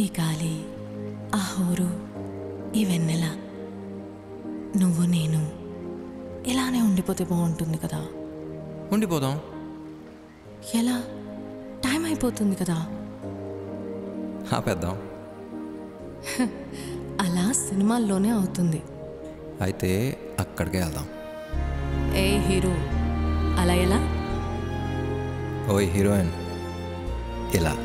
ఈ గాలి, ఆ హోరు, ఈ వెన్నెల, నువ్వు నేను ఇలానే ఉండిపోతే బాగుంటుంది కదా. ఉండిపోదాం. ఎలా? టైం అయిపోతుంది కదా. ఆపేద్దాం. అలా సినిమాల్లోనే అవుతుంది. అయితే అక్కడికే వెళ్దాం. ఏ హీరో, అలా ఎలా? ఓయ్ హీరోయిన్, ఇలా.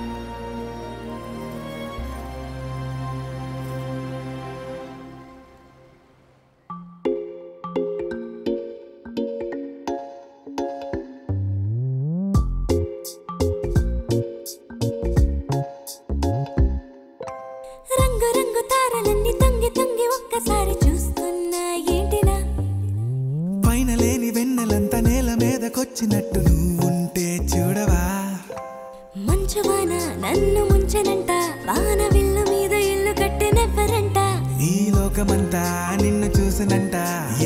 రంగు రంగు తారలన్నీ తొంగి తొంగి ఒక్కసారి చూస్తున్నా ఏంటినా, పైన లేని వెన్నెలంతా నేల మీదకొచ్చినట్టు నువ్వుంటే చూడవా. మంచువాన నన్ను ముంచనంట, వాన విల్లు మీద ఇల్లు కట్టెనెవ్వరంట. ఈ లోకమంతా నిన్ను చూసినంట,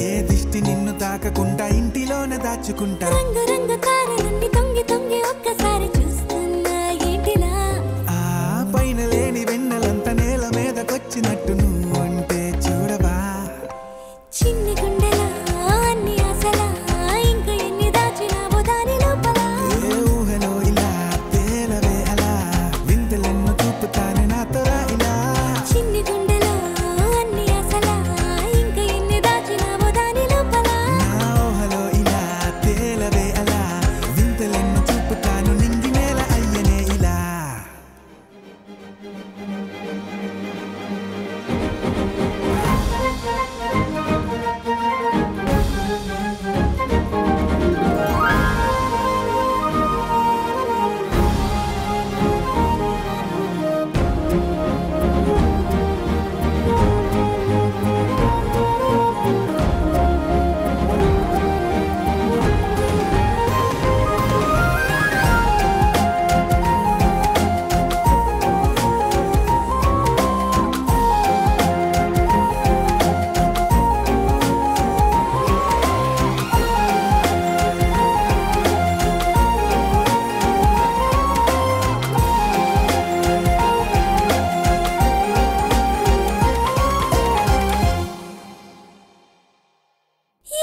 ఏ దిష్టి నిన్ను తాకకుండా ఇంటిలోనే దాచుకుంటా. రంగు రంగు తారలన్నీ తొంగి తొంగి ఒక్కసారి చూస్తున్నా ఏంటినా, ఆ పైన లేని వెన్నెలంతా నేల మీదకొచ్చినట్టు నువ్వుంటే చూడవా. చిన్ని గుండెలా అన్ని ఆశలా, ఇంకా ఎన్ని దాచినావో దాని లోపల. ఏ ఊహలో ఇలా తేలవే అలా, వింతలెన్నో చూపుతానే నాతో రా ఇలా. చిన్ని గుండెలో అన్ని ఆశలా, ఇంకా ఎన్ని దాచినావో దాని లోపల. నా ఊహలో ఇలా తేలవే అలా, వింతలెన్నో చూపుతాను నింగి నేల అయ్యనే ఇలా.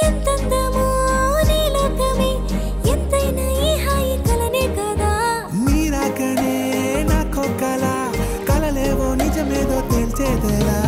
ఎంతందమో నీ లోకమే, ఎంతైనా ఈ హాయి కలనే కదా. నీరాకనే నాకో కల, కలలేవో నిజమేదో తేల్చేదేలా.